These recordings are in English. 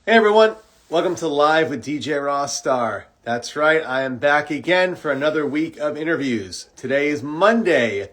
Hey everyone, welcome to Live with DJ Rossstar. That's right, I am back again for another week of interviews. Today is Monday, in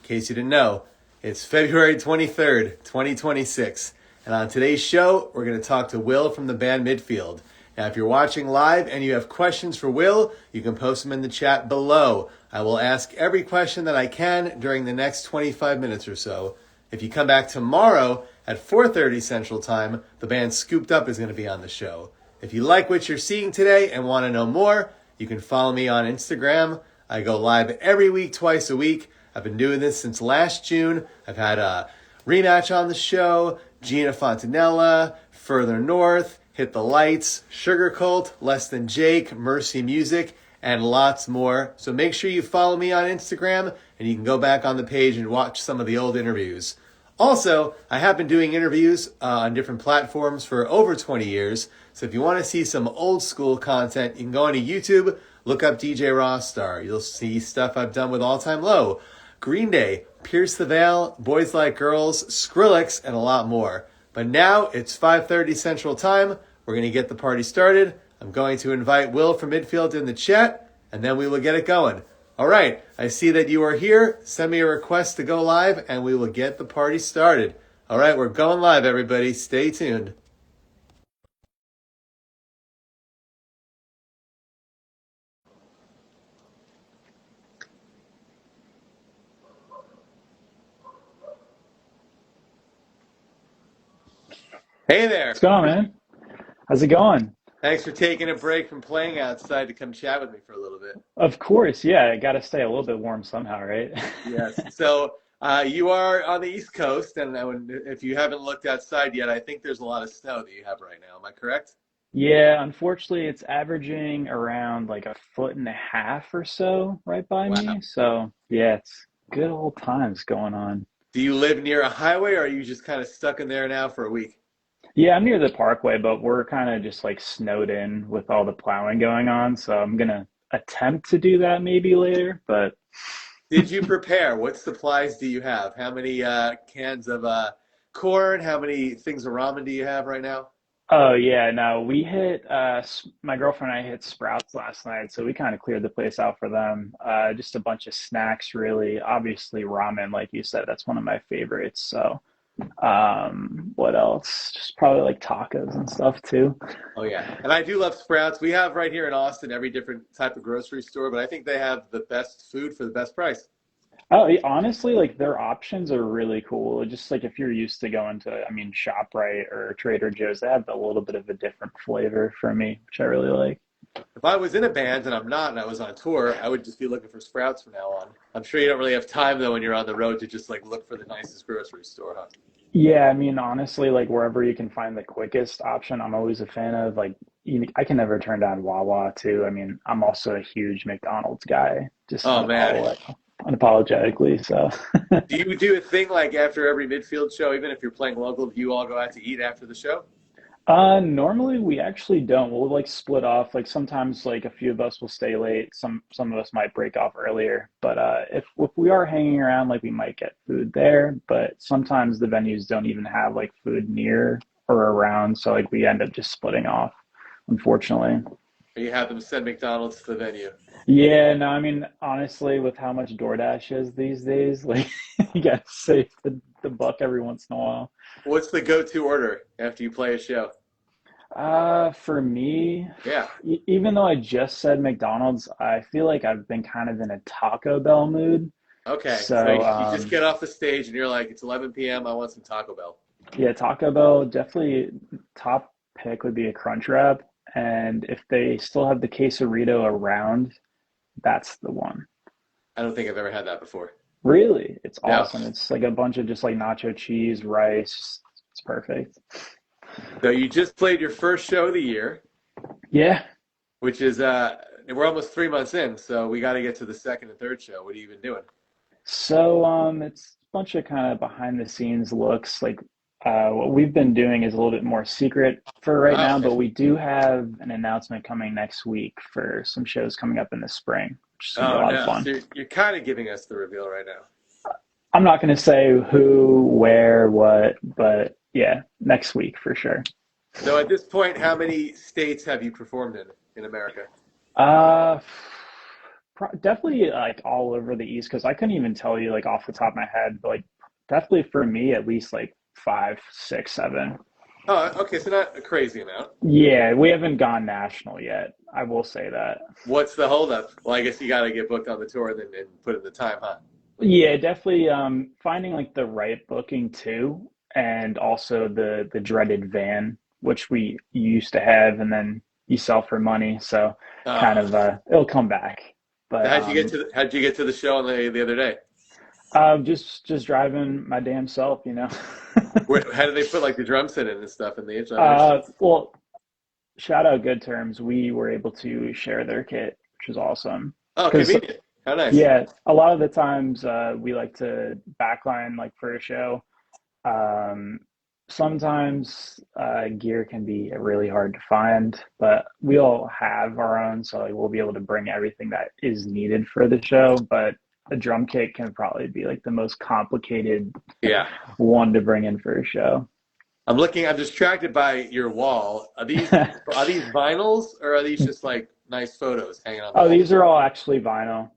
case you didn't know. It's February 23rd, 2026. And on today's show, we're going to talk to Will from the band Midfield. Now, if you're watching live and you have questions for Will, you can post them in the chat below. I will ask every question that I can during the next 25 minutes or so. If you come back tomorrow at 4:30 Central Time, the band Scooped Up is going to be on the show. If you like what you're seeing today and want to know more, you can follow me on Instagram. I go live every week, twice a week. I've been doing this since last June. I've had a rematch on the show, Gina Fontanella, Further North, Hit the Lights, Sugar Cult, Less Than Jake, Mercy Music, and lots more. So make sure you follow me on Instagram, and you can go back on the page and watch some of the old interviews. Also, I have been doing interviews on different platforms for over 20 years. So if you want to see some old school content, you can go onto YouTube, look up DJ Rossstar. You'll see stuff I've done with All Time Low, Green Day, Pierce the Veil, Boys Like Girls, Skrillex, and a lot more. But now it's 5:30 Central Time. We're going to get the party started. I'm going to invite Will from Midfield in the chat, and then we will get it going. All right, I see that you are here. Send me a request to go live, and we will get the party started. All right, we're going live, everybody. Stay tuned. Hey there. What's going on, man? How's it going? Thanks for taking a break from playing outside to come chat with me for a little bit. Of course, yeah, I gotta stay a little bit warm somehow, right? Yes. So you are on the East Coast, and if you haven't looked outside yet, I think there's a lot of snow that you have right now. Am I correct? Yeah, unfortunately, it's averaging around like a foot and a half or so right by Wow. me. So, yeah, it's good old times going on. Do you live near a highway, or are you just kind of stuck in there now for a week? Yeah, I'm near the parkway, but we're kind of just like snowed in with all the plowing going on. So, I'm gonna attempt to do that maybe later, but Did you prepare? What supplies do you have? How many cans of corn? How many things of ramen do you have right now? oh yeah, no, we hit my girlfriend and I hit Sprouts last night, so we kind of cleared the place out for them. Just a bunch of snacks really. Obviously ramen, like you said, that's one of my favorites. So, what else? Just probably like tacos and stuff too. Oh yeah, and I do love Sprouts. We have right here in Austin every different type of grocery store, but I think they have the best food for the best price. Oh, honestly, like their options are really cool. Just like if you're used to going to, I mean, ShopRite or Trader Joe's, they have a little bit of a different flavor for me, which I really like. If I was in a band and I'm not, and I was on tour, I would just be looking for Sprouts from now on. I'm sure you don't really have time though when you're on the road to just like look for the nicest grocery store, huh? Yeah, I mean, honestly, like wherever you can find the quickest option, I'm always a fan of. Like, I can never turn down Wawa too. I mean, I'm also a huge McDonald's guy, just Oh man, unapologetically. So, do you do a thing like after every midfield show, even if you're playing local, do you all go out to eat after the show? normally we actually don't. We'll like split off. Like sometimes, like a few of us will stay late. Some of us might break off earlier. But if we are hanging around, like we might get food there. But sometimes the venues don't even have like food near or around, so like we end up just splitting off, unfortunately. Or you have them send McDonald's to the venue? Yeah, no, I mean honestly, with how much DoorDash is these days, like you gotta save the buck every once in a while. What's the go-to order after you play a show? For me, Yeah. even though I just said McDonald's, I feel like I've been kind of in a Taco Bell mood. Okay. So So, you just get off the stage and you're like, it's 11 p.m. I want some Taco Bell. yeah, Taco Bell definitely top pick would be a Crunch Wrap. And if they still have the quesarito around, that's the one. I don't think I've ever had that before. Really, it's No. awesome. It's like a bunch of just like nacho cheese, rice. It's perfect. So you just played your first show of the year, Yeah. which is we're almost 3 months in, so we got to get to the second and third show. What have you been doing? So it's a bunch of kind of behind the scenes looks. Like what we've been doing is a little bit more secret for right Oh, now, okay. but we do have an announcement coming next week for some shows coming up in the spring, which is gonna be a Oh lot of no. fun. So you're kind of giving us the reveal right now. I'm not going to say who, where, what, but yeah, next week for sure. So at this point, how many states have you performed in America? Uh, Definitely like all over the East Coast. I couldn't even tell you like off the top of my head, but like definitely for me at least like five, six, seven. Oh, okay, so not a crazy amount. Yeah, we haven't gone national yet. I will say that. What's the holdup? Well, I guess you got to get booked on the tour and put in the time, huh? Yeah, definitely finding like the right booking too, and also the dreaded van, which we used to have and then you sell for money. So kind Uh, of it'll come back. But how'd you get to the show on the other day? just driving my damn self, you know. How did they put like the drum set in and stuff and the other instruments? Well, shout out Good Terms. We were able to share their kit, which is awesome. Oh, Because convenient. How nice. yeah, a lot of the times we like to backline like for a show. Um, Sometimes gear can be really hard to find, but we all have our own, so like, we'll be able to bring everything that is needed for the show. But a drum kit can probably be like the most complicated Yeah. one to bring in for a show. I'm distracted by your wall. Are these vinyls or are these just like nice photos hanging on the Oh, wall? these are all actually vinyl.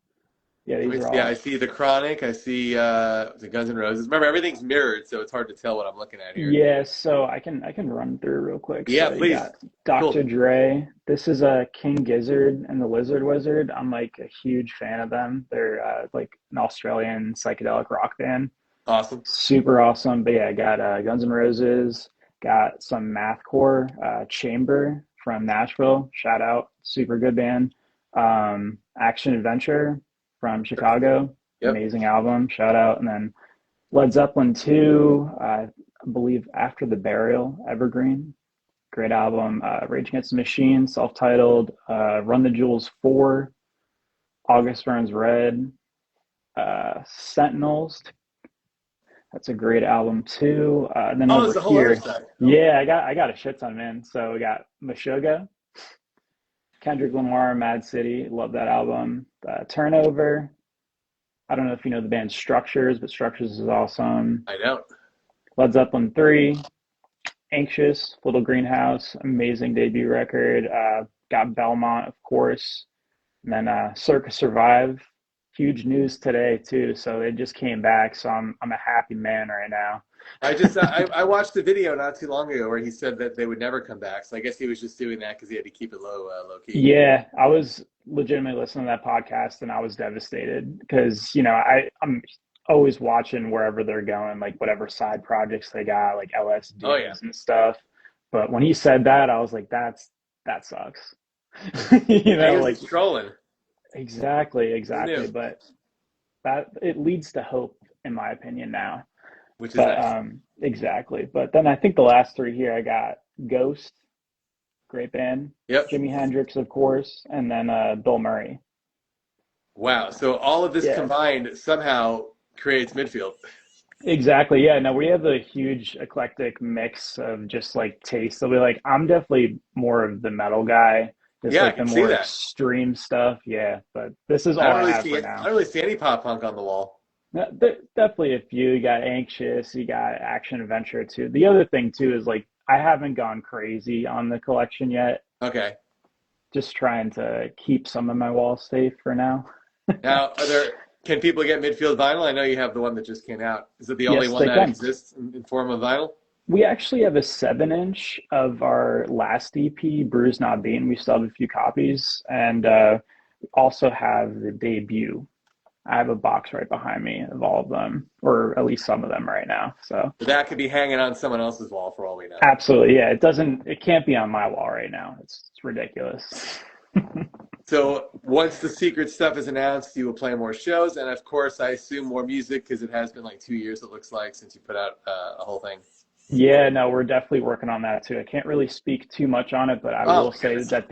Yeah, Let these me are see. I all. see the Chronic. I see the Guns N' Roses. Remember, everything's mirrored, so it's hard to tell what I'm looking at here. Yeah, so I can run through real quick. Yeah, So you please. got Dr. Cool. Dre. This is a King Gizzard and the Lizard Wizard. I'm like a huge fan of them. They're like an Australian psychedelic rock band. Awesome. Super awesome. But yeah, I got Guns N' Roses. Got some mathcore. Chamber from Nashville. Shout out, super good band. Action Adventure from Chicago. Yep. Amazing album. Shout out, and then Led Zeppelin 2, I believe After the Burial, Evergreen. Great album. Rage Against the Machine, self-titled. Run the Jewels 4, August Burns Red. Sentinels, that's a great album too. Then Oh, over there's a whole other here, side. yeah, I got a shit ton, man. So we got Meshuggah, Kendrick Lamar, Mad City, love that album. Turnover, I don't know if you know the band Structures, but Structures is awesome. I don't. Led Zeppelin 3, Anxious, Little Greenhouse, amazing debut record. Got Belmont, of course. And then Circus Survive, huge news today too. So they just came back. So I'm a happy man right now. I watched the video not too long ago where he said that they would never come back. So I guess he was just doing that because he had to keep it low key. Yeah, I was legitimately listening to that podcast and I was devastated because, I'm always watching wherever they're going, like whatever side projects they got, like Oh yeah. LSDs and stuff. But when he said that, I was like, that sucks. I guess Like he's trolling. exactly, Who exactly. knew? But that it leads to hope, in my opinion, now. Which is But nice. exactly. But then I think the last three here, I got Ghost, great band, Yep. Jimi Hendrix, of course, and then Bill Murray. Wow. So all of this Yeah, combined somehow creates midfield. exactly. Yeah, no, we have a huge eclectic mix of just like taste. So we like, I'm definitely more of the metal guy, just Yeah, I like the can see more that. extreme stuff. Yeah, but this is I all don't I really have see for it. I now. don't really see any pop punk on the wall. No, definitely a few. You got Anxious, you got Action Adventure too. The other thing too is like I haven't gone crazy on the collection yet. Okay. Just trying to keep some of my walls safe for now. Now, can people get midfield vinyl? I know you have the one that just came out. Is it the only Yes, one they that can. exists in form of vinyl? We actually have a 7-inch of our last EP, Bruised Not Beaten. We still have a few copies, and we also have the debut. I have a box right behind me of all of them, or at least some of them right now. So So that could be hanging on someone else's wall for all we know. absolutely, yeah. It can't be on my wall right now. It's ridiculous. So once the secret stuff is announced, you will play more shows, and of course, I assume more music because it has been like 2 years. It looks like since you put out a whole thing. Yeah, no, we're definitely working on that too. I can't really speak too much on it, but I Oh will my say goodness. that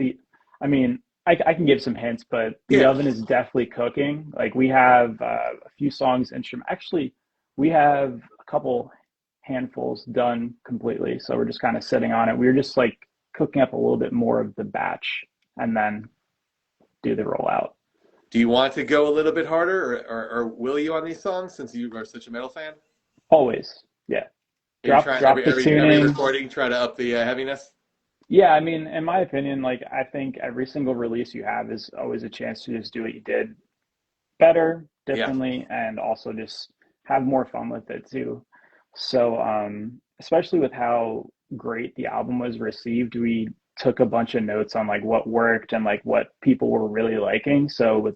I mean, I can give some hints, but the Yeah. oven is definitely cooking. Like we have a few songs instrument. Actually, we have a couple handfuls done completely, so we're just kind of sitting on it. We were just like cooking up a little bit more of the batch and then do the rollout. Do you want to go a little bit harder, or will you on these songs since you are such a metal fan? Always, yeah. Are you trying drop the every tuning. recording try to up the heaviness? Yeah, I mean, in my opinion, like I think every single release you have is always a chance to just do what you did better, Yeah. differently, and also just have more fun with it too. So, especially with how great the album was received, we took a bunch of notes on like what worked and like what people were really liking. So with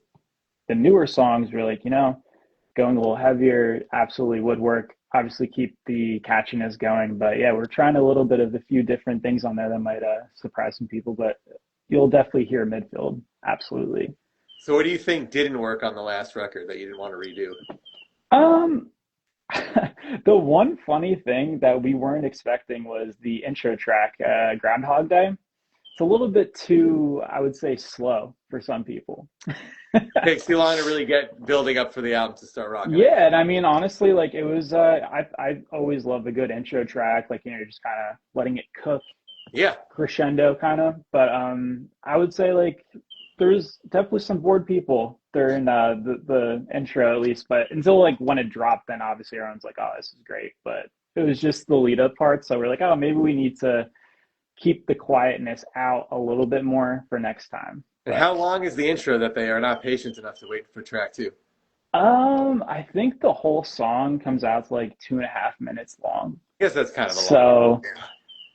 the newer songs, we're like, going a little heavier absolutely would work. Obviously, keep the catchiness going, but yeah, we're trying a little bit of a few different things on there that might surprise some people. But you'll definitely hear Midfield, absolutely. So what do you think didn't work on the last record that you didn't want to redo? Um, the one funny thing that we weren't expecting was the intro track, Groundhog Day. It's a little bit too, I would say, slow for some people. Takes too long to really get building up for the album to start rocking, I guess. Yeah, and I mean, honestly, like it was, I always love a good intro track, like you're just kind of letting it cook, Yeah. crescendo kind of. But I would say like there's definitely some bored people during the intro at least, but until like when it dropped, then obviously everyone's like, oh, this is great. But it was just the lead up part, so we're like, oh, maybe we need to keep the quietness out a little bit more for next time. And But how long is the intro that they are not patient enough to wait for track two? I think the whole song comes out to like 2.5 minutes long. I guess that's kind of a long one. So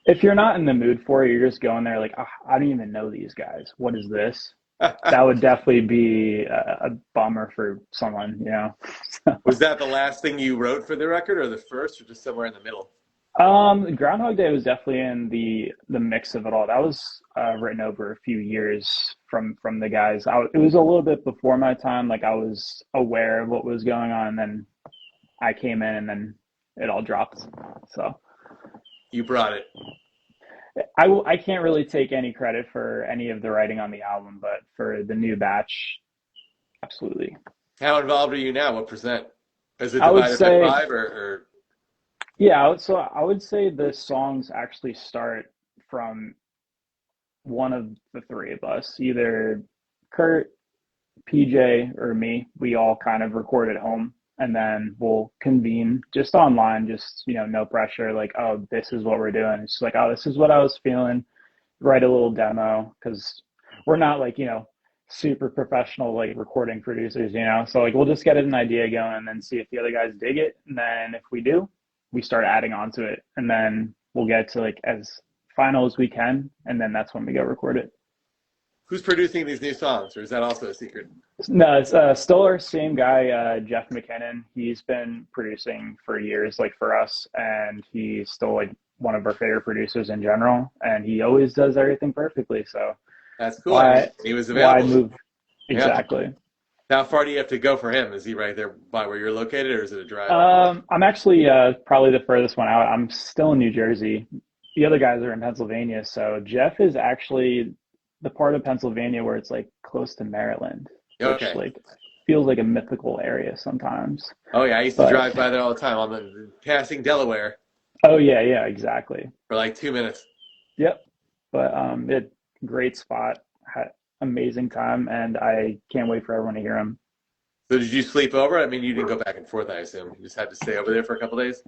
if you're not in the mood for it, you're just going there like, oh, I don't even know these guys. What is this? That would definitely be a bummer for someone. Was that the last thing you wrote for the record, or the first, or just somewhere in the middle? Groundhog Day was definitely in the mix of it all. That was written over a few years from the guys. It was a little bit before my time. Like I was aware of what was going on, and then I came in, and then it all dropped. So You brought it. I can't really take any credit for any of the writing on the album, but for the new batch, absolutely. How involved are you now? What percent? Is it I would divided by say, five, or yeah. So I would say the songs actually start from one of the three of us, either Kurt, PJ, or me. We all kind of record at home, and then we'll convene just online, just no pressure. Like, oh, this is what we're doing. It's just like, oh, this is what I was feeling. Write a little demo because we're not like super professional like recording producers. So like we'll just get an idea going and then see if the other guys dig it, and then if we do, we start adding on to it, and then we'll get to like as final as we can, and then that's when we go record it. who's producing these new songs, or is that also a secret? No, it's still our same guy, Jeff McKinnon. He's been producing for years, like for us, and he's still like one of our favorite producers in general. And he always does everything perfectly. So That's cool. I mean, why he was why available. move? Yeah. Exactly. How far do you have to go for him? Is he right there by where you're located, or is it a drive? I'm actually probably the furthest one out. I'm still in New Jersey. The other guys are in Pennsylvania. So Jeff is actually the part of Pennsylvania where it's like close to Maryland, which Okay. like feels like a mythical area sometimes. Oh yeah, I used to But drive by there all the time on the passing Delaware oh yeah, exactly. for like 2 minutes. Yep. But it great spot, had amazing time, and I can't wait for everyone to hear him. So did you sleep over? I mean, you didn't go back and forth, I assume. You just had to stay over there for a couple days?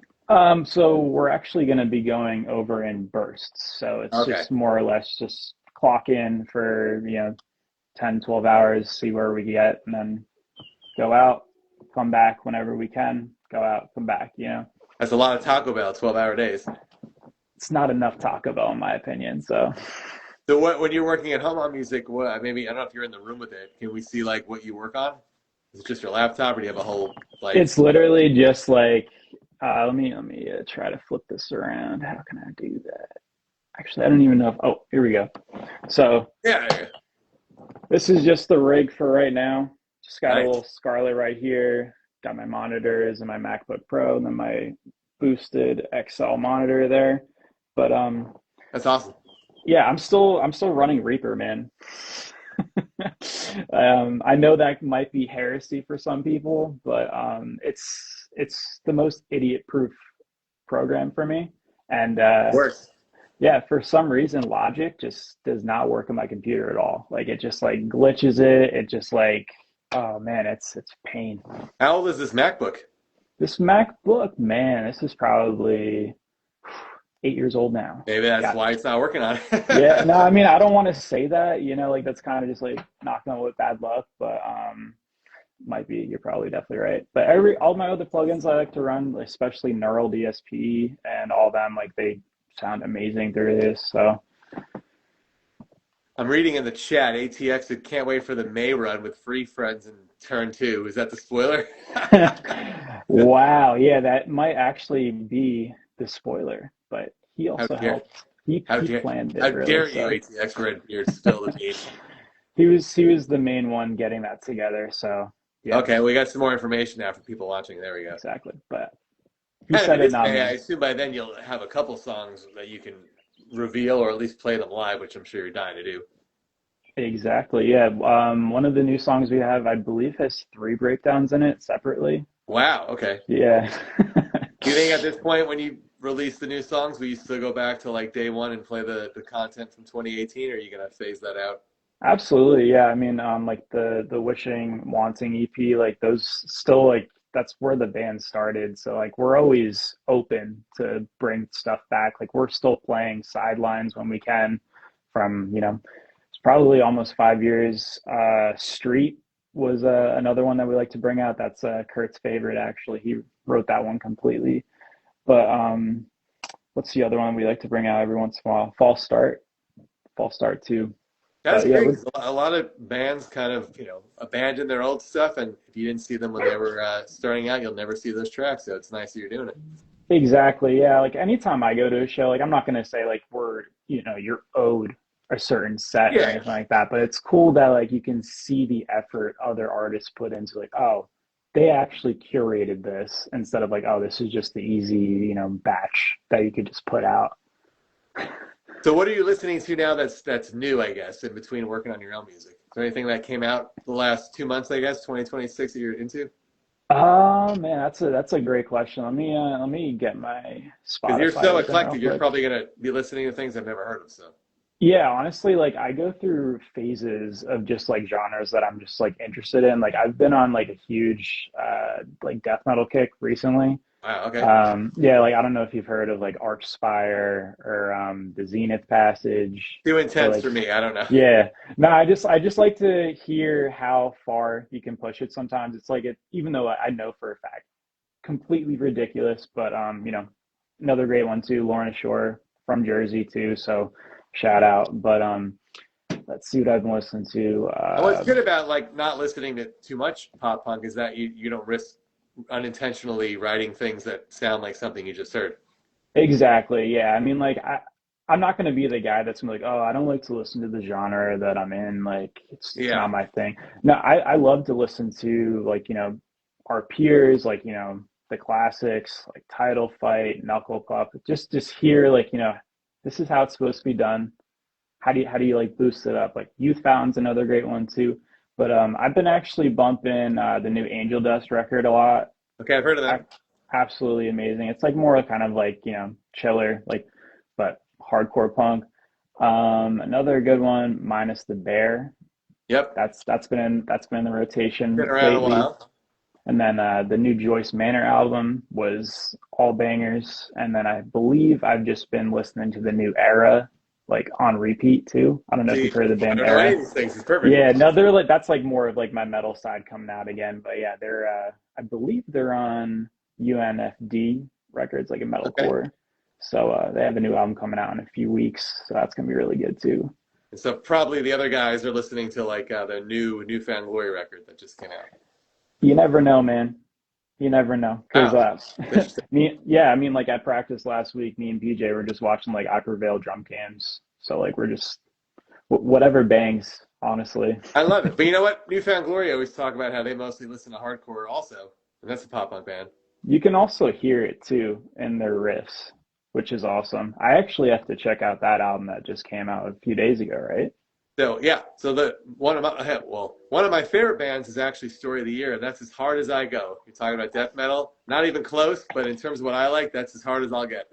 So we're actually going to be going over in bursts. So it's Okay. just more or less just clock in for 10, 12 hours, see where we get, and then go out, come back whenever we can, go out, come back. That's a lot of Taco Bell, 12-hour days. It's not enough Taco Bell, in my opinion. So So when you're working at home on music, maybe, I don't know if you're in the room with it. Can we see like what you work on? Is it just your laptop, or do you have a whole like? it's literally just like, let me try to flip this around. How can I do that? Actually, I don't even know if, oh, here we go. So Yeah, yeah. this is just the rig for right now. Just got a Nice. little Scarlett right here. Got my monitors and my MacBook Pro, and then my boosted XL monitor there. But That's awesome. yeah, I'm still running Reaper, man. I know that might be heresy for some people, but it's the most idiot-proof program for me. And Works. yeah, for some reason, Logic just does not work on my computer at all. Like it just like glitches it. It just like, oh man, it's pain. How old is this MacBook? This MacBook, man, this is probably 8 years old now. Maybe that's Got why it's not working on Yeah, no, it. I mean, I don't want to say that, like that's kind of just like knocking on wood, bad luck, but might be. You're probably definitely right. But all my other plugins I like to run, especially Neural DSP and all them, like they sound amazing through this. So I'm reading in the chat, ATX said can't wait for the May run with Free Friends in turn two. Is that the spoiler? wow, yeah, that might actually be the spoiler, but he How also dare helped. He how he dare planned how it really, dare you, so ATX Red Beard, spill the beans. he was the main one getting that together. So yeah, Okay, we got some more information now for people watching. There we go. exactly. But he And if said it it, is not May, I me. assume by then you'll have a couple songs that you can reveal or at least play them live, which I'm sure you're dying to do. Exactly. Yeah. One of the new songs we have, I believe, has three breakdowns in it separately. Wow, okay. Yeah. Do you think at this point when you release the new songs, will you still go back to like day one and play the content from 2018, or are you gonna phase that out? Absolutely. Yeah. I mean, like the Wishing Wanting EP, like those still like that's where the band started. So like we're always open to bring stuff back. Like we're still playing Sidelines when we can from, it's probably almost 5 years. Street was another one that we like to bring out. That's Kurt's favorite actually. He wrote that one completely. But what's the other one we like to bring out every once in a while? False Start too. That's But yeah, great we're 'cause a lot of bands kind of, abandon their old stuff, and if you didn't see them when they were starting out, you'll never see those tracks. So it's nice that you're doing it. exactly, yeah. Like anytime I go to a show, like I'm not gonna say like you're owed a certain set or Yeah. anything like that, but it's cool that like you can see the effort other artists put into like, oh, they actually curated this instead of like, oh, this is just the easy, batch that you could just put out. So what are you listening to now that's new, I guess, in between working on your own music? Is there anything that came out the last 2 months, I guess, 2026 that you're into? Oh man, that's a great question. Let me get my Because you're Spotify so open real eclectic, you're quick. probably gonna be listening to things I've never heard of. So Yeah, honestly, like I go through phases of just like genres that I'm just like interested in. Like I've been on like a huge like death metal kick recently. wow, okay, Yeah, like I don't know if you've heard of like Archspire or the Zenith Passage too or intense like for me. I don't know. yeah. No, I just like to hear how far you can push it sometimes. It's like even though I know for a fact completely ridiculous, but another great one too, Lorna Shore from Jersey too, so shout out. But let's see what I've been listening to. And what's good about like not listening to too much pop punk is that you don't risk unintentionally writing things that sound like something you just heard. Exactly, yeah. I mean, like I'm not going to be the guy that's gonna be like, oh, I don't like to listen to the genre that I'm in. Like, it's Yeah. not my thing. No, I love to listen to like our peers, like the classics, like Title Fight, Knuckle Puck. Just hear like this is how it's supposed to be done. How do you like boost it up? Like Youth Fountain's another great one too. But I've been actually bumping the new Angel Dust record a lot. Okay, I've heard of I, them. absolutely amazing. It's like more kind of like chiller, like but hardcore punk. Another good one, Minus the Bear. Yep, That's been in the been rotation around a lately. while. And then the new Joyce Manor album was all bangers. And then I believe I've just been listening to the new Era, like on repeat too. I don't know if See, you've heard of the I band don't know any Era. of these things. It's perfect. Yeah, no, they're like that's like more of like my metal side coming out again. But yeah, they're I believe they're on UNFD records, like a Okay. metalcore. So they have a new album coming out in a few weeks. So that's gonna be really good too. And so probably the other guys are listening to like the Newfound Glory record that just came out. You never know, man. You never know. Because Wow, that's interesting. yeah, I mean, like at practice last week, me and PJ were just watching like I Prevail drum cams. So like we're just whatever bangs, honestly. I love it. But you know what? Newfound Glory always talk about how they mostly listen to hardcore also, and that's a pop punk band. You can also hear it too in their riffs, which is awesome. I actually have to check out that album that just came out a few days ago, right? So yeah, so the one of my favorite bands is actually Story of the Year, and that's As Hard as I Go. You're talking about death metal, not even close, but in terms of what I like, that's as hard as I'll get.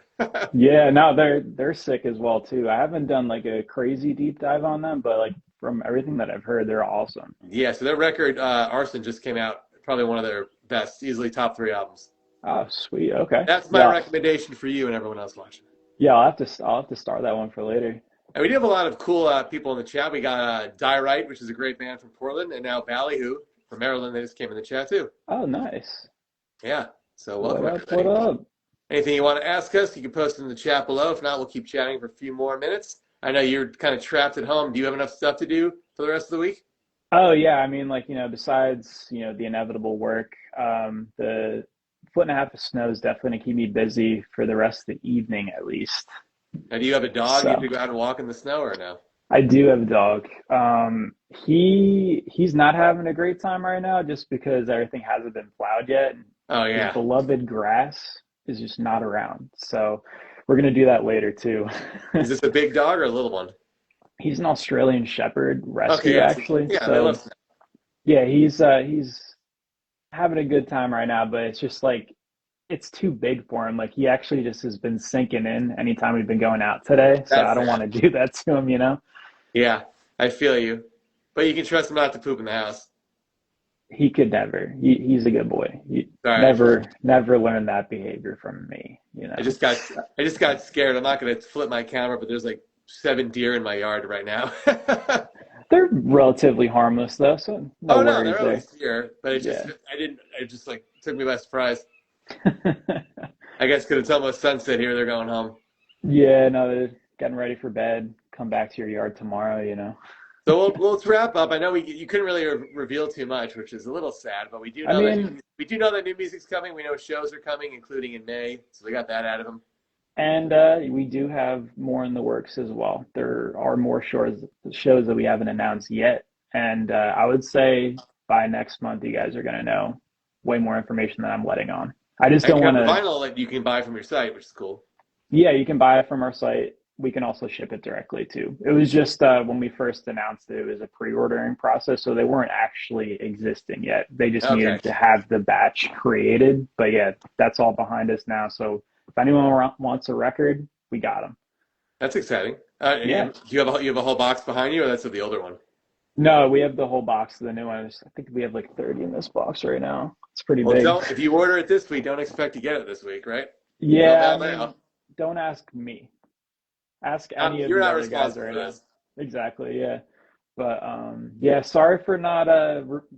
Yeah, no, they're sick as well too. I haven't done like a crazy deep dive on them, but like from everything that I've heard, they're awesome. Yeah, so their record Arson just came out, probably one of their best, easily top three albums. Oh, sweet. Okay. That's my Yeah. recommendation for you and everyone else watching. Yeah, I'll have to start that one for later. And we do have a lot of cool people in the chat. We got Die Right, which is a great band from Portland, and now Ballyhoo from Maryland. They just came in the chat too. Oh, nice. Yeah. So What welcome up? What everybody. up? Anything you want to ask us, you can post it in the chat below. If not, we'll keep chatting for a few more minutes. I know you're kind of trapped at home. Do you have enough stuff to do for the rest of the week? Oh yeah, I mean, like, besides, the inevitable work, the foot and a half of snow is definitely gonna keep me busy for the rest of the evening at least. Now, do you have a dog? You have So to go out and walk in the snow or no? I do have a dog. He's not having a great time right now just because everything hasn't been plowed yet. And Oh his yeah. beloved grass is just not around. So we're gonna do that later too. Is this a big dog or a little one? He's an Australian Shepherd Okay, rescue yes. actually. Yeah, they love So snow. yeah, he's having a good time right now, but it's just like it's too big for him. Like he actually just has been sinking in anytime we've been going out today. So That's I don't want sad. to do that to him. Yeah, I feel you. But you can trust him not to poop in the house. He could never. He's a good boy. He All right. never learned that behavior from me. I just got I just got scared. I'm not gonna flip my camera, but there's like 7 deer in my yard right now. They're relatively harmless though, so no Oh no, they're worries always there. here, but Yeah. it just like took me by surprise. I guess because it's almost sunset here, they're going home. Yeah, no, they're getting ready for bed. Come back to your yard tomorrow. So let's wrap up. I know you couldn't really reveal too much, which is a little sad, but I mean, we do know that new music's coming. We know shows are coming, including in May, so we got that out of them. and we do have more in the works as well. There are more shows that we haven't announced yet, and I would say by next month you guys are gonna know way more information than I'm letting on. I just And don't you want have the to. vinyl that you can buy from your site, which is cool. Yeah, you can buy it from our site. We can also ship it directly too. It was just when we first announced it, it was a pre-ordering process, so they weren't actually existing yet. They just Okay, needed to have the batch created. But yeah, that's all behind us now. So if anyone wants a record, we got them. that's exciting. Yeah. Do you have a whole box behind you, or that's the older one? No, we have the whole box of the new ones. I think we have like 30 in this box right now. It's pretty Well, big. don't if you order it this week, don't expect to get it this week, right? No Yeah, I mail mean, now. don't ask me. Ask any of You're the not other guys responsible right for now. this. Exactly, yeah. But yeah, sorry for not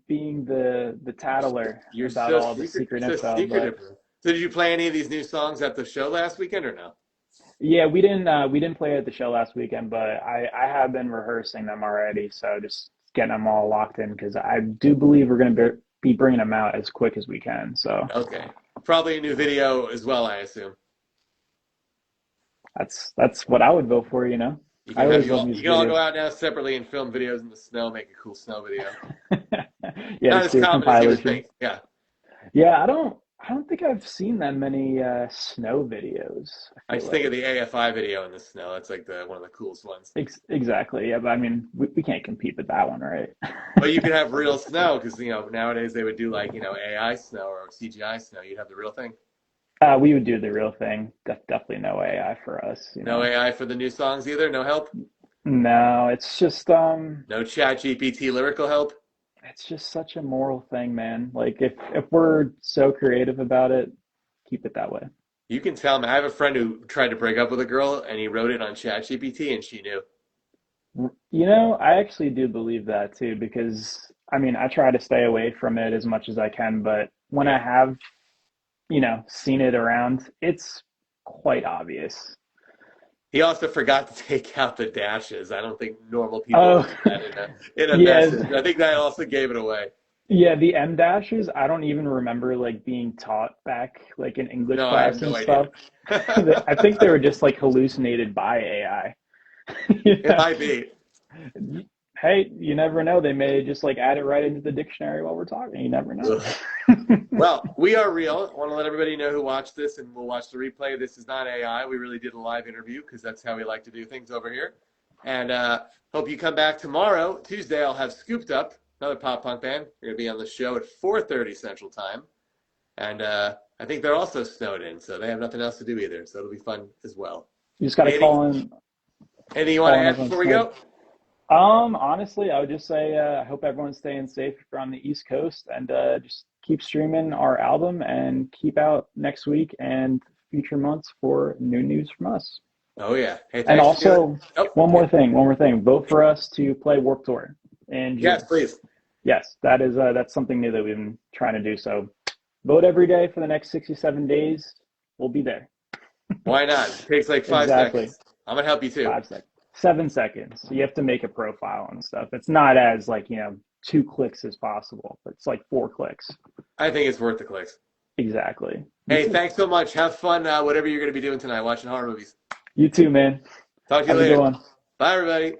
being the tattler You're about so all the secret, secret so info, but secretive. So did you play any of these new songs at the show last weekend or no? yeah, we didn't play at the show last weekend, but I have been rehearsing them already, so just getting them all locked in because I do believe we're going to be bringing them out as quick as we can. So Okay. Probably a new video as well, I assume. that's what I would vote for. I always love You music can all go videos. out now separately and film videos in the snow, make a cool snow video. Yeah, Not just as do a common as you would compilation. think. Yeah. Yeah, I don't think I've seen that many snow videos, I I feel just think of like. the AFI video in the snow. That's like the one of the coolest ones. Exactly. Yeah, but I mean, we can't compete with that one, right? But you could have real snow because nowadays they would do like AI snow or CGI snow. You'd have the real thing. We would do the real thing. Definitely no AI for us. No AI for the new songs either. No help. No, No Chat GPT lyrical help. it's just such a moral thing, man. Like if we're so creative about it, keep it that way. You can tell me. I have a friend who tried to break up with a girl and he wrote it on Chat GPT and she knew. I actually do believe that too, because I mean, I try to stay away from it as much as I can, but when I Yeah. have, seen it around, it's quite obvious. He also forgot to take out the dashes. I don't think normal people would Oh, do that in a message. yeah, I think that also gave it away. yeah, the M dashes, I don't even remember like being taught back like in English No, I have class no and idea. stuff. I think they were just like hallucinated by AI. It might be. Hey, you never know. They may just like add it right into the dictionary while we're talking. You never know. Ugh. Well, we are real. I want to let everybody know who watched this and will watch the replay. This is not AI. We really did a live interview because that's how we like to do things over here. And hope you come back tomorrow. Tuesday, I'll have Scooped Up, another pop punk band. They're going to be on the show at 4:30 Central Time. And I think they're also snowed in, so they have nothing else to do either. So it'll be fun as well. You just got to Anything, call you want to in add everyone's before we snow. go? Honestly, I would just say I hope everyone's staying safe if you're on the East Coast, and just keep streaming our album and keep out next week and future months for new news from us. Oh yeah. Hey, And thanks for doing. also, Oh yeah. one more thing. Vote for us to play Warped Tour in Yes, June. please. Yes, that's something new that we've been trying to do. So vote every day for the next 67 days. We'll be there. Why not? It takes like five Exactly. seconds. I'm gonna help you too. 5 seconds. 7 seconds. So you have to make a profile and stuff. It's not as like, 2 clicks as possible. It's like 4 clicks. I think it's worth the clicks. Exactly. Me Hey, too. thanks so much. Have fun, whatever you're gonna be doing tonight, watching horror movies. You too, man. Talk to you Have a good later. one. Bye, everybody.